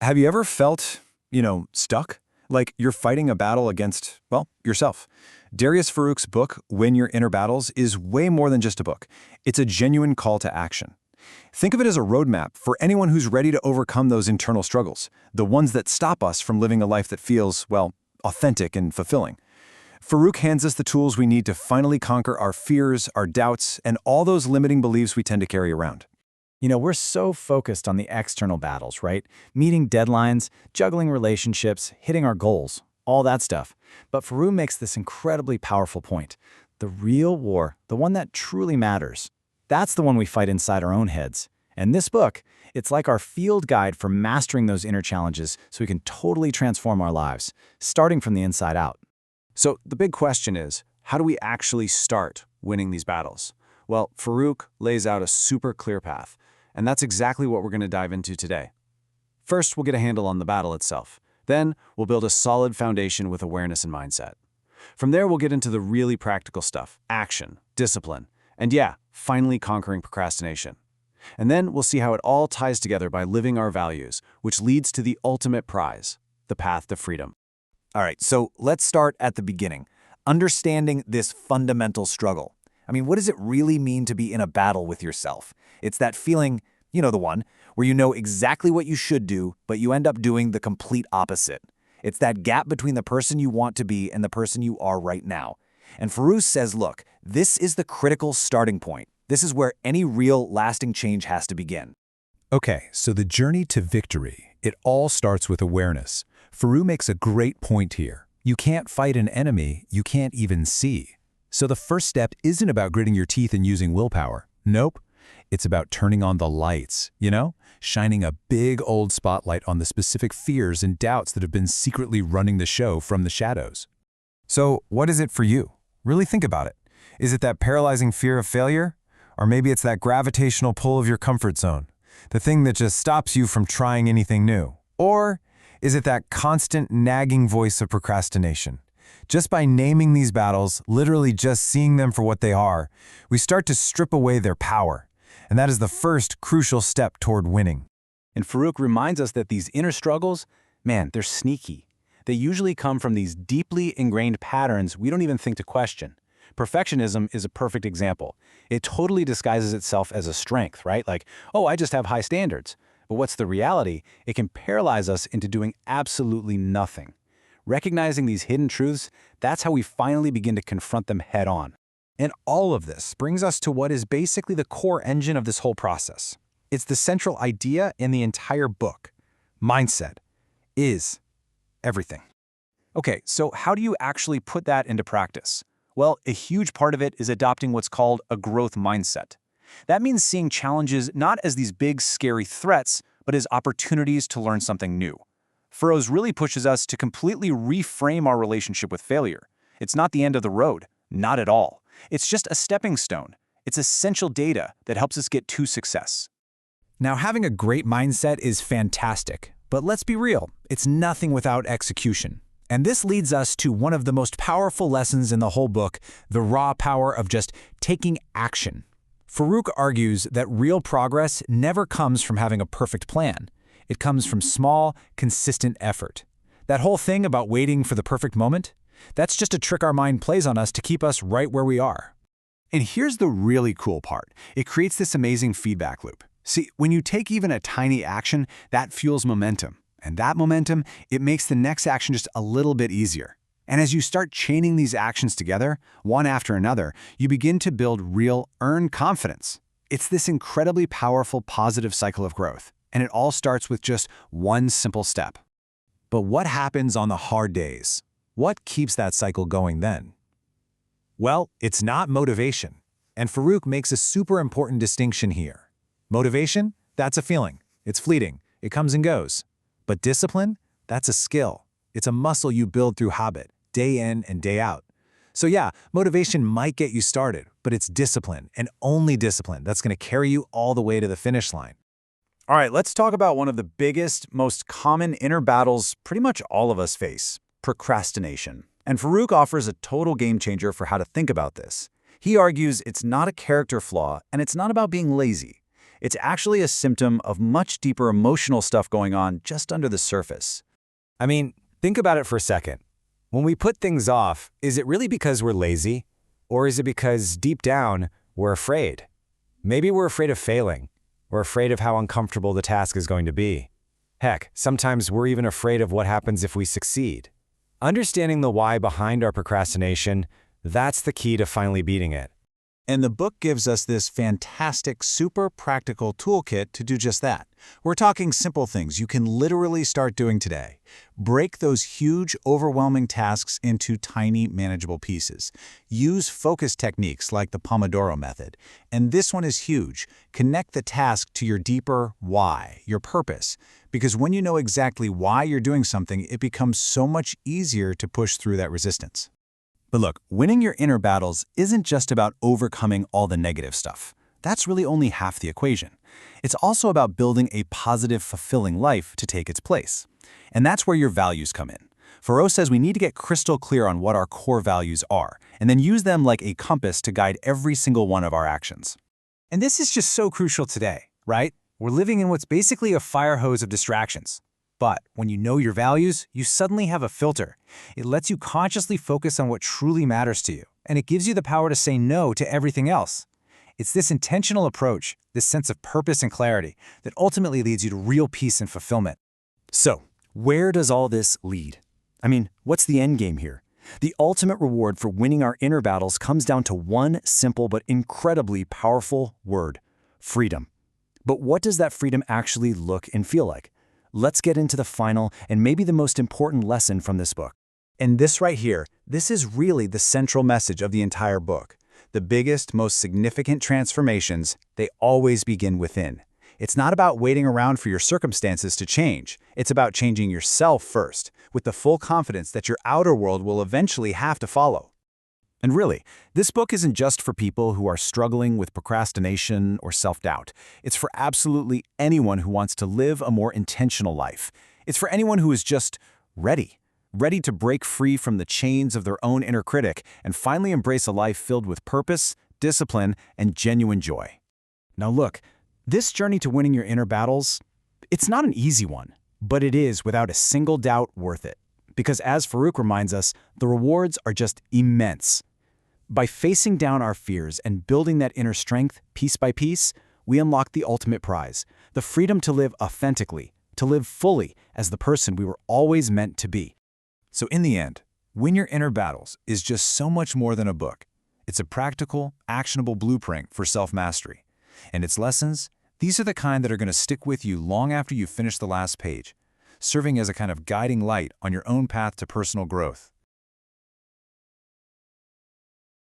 Have you ever felt, stuck? Like you're fighting a battle against, well, yourself. Darius Foroux's book, Win Your Inner Battles, is way more than just a book. It's a genuine call to action. Think of it as a roadmap for anyone who's ready to overcome those internal struggles, the ones that stop us from living a life that feels, well, authentic and fulfilling. Foroux hands us the tools we need to finally conquer our fears, our doubts, and all those limiting beliefs we tend to carry around. We're so focused on the external battles, right? Meeting deadlines, juggling relationships, hitting our goals, all that stuff. But Foroux makes this incredibly powerful point. The real war, the one that truly matters, that's the one we fight inside our own heads. And this book, it's like our field guide for mastering those inner challenges so we can totally transform our lives, starting from the inside out. So the big question is, how do we actually start winning these battles? Well, Foroux lays out a super clear path, and that's exactly what we're going to dive into today. First, we'll get a handle on the battle itself. Then, we'll build a solid foundation with awareness and mindset. From there, we'll get into the really practical stuff, action, discipline, and yeah, finally conquering procrastination. And then we'll see how it all ties together by living our values, which leads to the ultimate prize, the path to freedom. All right, so let's start at the beginning, understanding this fundamental struggle. What does it really mean to be in a battle with yourself? It's that feeling, the one, where you know exactly what you should do, but you end up doing the complete opposite. It's that gap between the person you want to be and the person you are right now. And Foroux says, look, this is the critical starting point. This is where any real, lasting change has to begin. Okay, so the journey to victory, it all starts with awareness. Foroux makes a great point here. You can't fight an enemy you can't even see. So the first step isn't about gritting your teeth and using willpower. Nope. It's about turning on the lights, shining a big old spotlight on the specific fears and doubts that have been secretly running the show from the shadows. So what is it for you? Really think about it. Is it that paralyzing fear of failure? Or maybe it's that gravitational pull of your comfort zone, the thing that just stops you from trying anything new? Or is it that constant nagging voice of procrastination? Just by naming these battles, literally just seeing them for what they are, we start to strip away their power. And that is the first crucial step toward winning. And Foroux reminds us that these inner struggles, they're sneaky. They usually come from these deeply ingrained patterns we don't even think to question. Perfectionism is a perfect example. It totally disguises itself as a strength, right? Like, oh, I just have high standards. But what's the reality? It can paralyze us into doing absolutely nothing. Recognizing these hidden truths, that's how we finally begin to confront them head on. And all of this brings us to what is basically the core engine of this whole process. It's the central idea in the entire book. Mindset is everything. Okay, so how do you actually put that into practice? Well, a huge part of it is adopting what's called a growth mindset. That means seeing challenges not as these big, scary threats, but as opportunities to learn something new. Foroux really pushes us to completely reframe our relationship with failure. It's not the end of the road, not at all. It's just a stepping stone. It's essential data that helps us get to success. Now, having a great mindset is fantastic, but let's be real, it's nothing without execution. And this leads us to one of the most powerful lessons in the whole book, the raw power of just taking action. Foroux argues that real progress never comes from having a perfect plan. It comes from small, consistent effort. That whole thing about waiting for the perfect moment, that's just a trick our mind plays on us to keep us right where we are. And here's the really cool part. It creates this amazing feedback loop. See, when you take even a tiny action, that fuels momentum. And that momentum, it makes the next action just a little bit easier. And as you start chaining these actions together, one after another, you begin to build real, earned confidence. It's this incredibly powerful, positive cycle of growth. And it all starts with just one simple step. But what happens on the hard days? What keeps that cycle going then? Well, it's not motivation. And Foroux makes a super important distinction here. Motivation, that's a feeling. It's fleeting. It comes and goes. But discipline, that's a skill. It's a muscle you build through habit, day in and day out. So yeah, motivation might get you started, but it's discipline, and only discipline, that's going to carry you all the way to the finish line. All right, let's talk about one of the biggest, most common inner battles pretty much all of us face, procrastination. And Foroux offers a total game changer for how to think about this. He argues it's not a character flaw, and it's not about being lazy. It's actually a symptom of much deeper emotional stuff going on just under the surface. I mean, think about it for a second. When we put things off, is it really because we're lazy? Or is it because deep down, we're afraid? Maybe we're afraid of failing. We're afraid of how uncomfortable the task is going to be. Heck, sometimes we're even afraid of what happens if we succeed. Understanding the why behind our procrastination, that's the key to finally beating it. And the book gives us this fantastic, super practical toolkit to do just that. We're talking simple things you can literally start doing today. Break those huge, overwhelming tasks into tiny, manageable pieces. Use focus techniques like the Pomodoro method. And this one is huge. Connect the task to your deeper why, your purpose. Because when you know exactly why you're doing something, it becomes so much easier to push through that resistance. But look, winning your inner battles isn't just about overcoming all the negative stuff. That's really only half the equation. It's also about building a positive, fulfilling life to take its place. And that's where your values come in. Foroux says we need to get crystal clear on what our core values are, and then use them like a compass to guide every single one of our actions. And this is just so crucial today, right? We're living in what's basically a fire hose of distractions. But when you know your values, you suddenly have a filter. It lets you consciously focus on what truly matters to you, and it gives you the power to say no to everything else. It's this intentional approach, this sense of purpose and clarity, that ultimately leads you to real peace and fulfillment. So, where does all this lead? I mean, what's the end game here? The ultimate reward for winning our inner battles comes down to one simple but incredibly powerful word: freedom. But what does that freedom actually look and feel like? Let's get into the final and maybe the most important lesson from this book. And this right here, this is really the central message of the entire book. The biggest, most significant transformations, they always begin within. It's not about waiting around for your circumstances to change. It's about changing yourself first, with the full confidence that your outer world will eventually have to follow. And really, this book isn't just for people who are struggling with procrastination or self-doubt. It's for absolutely anyone who wants to live a more intentional life. It's for anyone who is just ready to break free from the chains of their own inner critic and finally embrace a life filled with purpose, discipline, and genuine joy. Now look, this journey to winning your inner battles, it's not an easy one, but it is without a single doubt worth it. Because as Foroux reminds us, the rewards are just immense. By facing down our fears and building that inner strength piece by piece, we unlock the ultimate prize, the freedom to live authentically, to live fully as the person we were always meant to be. So in the end, Win Your Inner Battles is just so much more than a book. It's a practical, actionable blueprint for self-mastery. And its lessons, these are the kind that are going to stick with you long after you finish the last page, serving as a kind of guiding light on your own path to personal growth.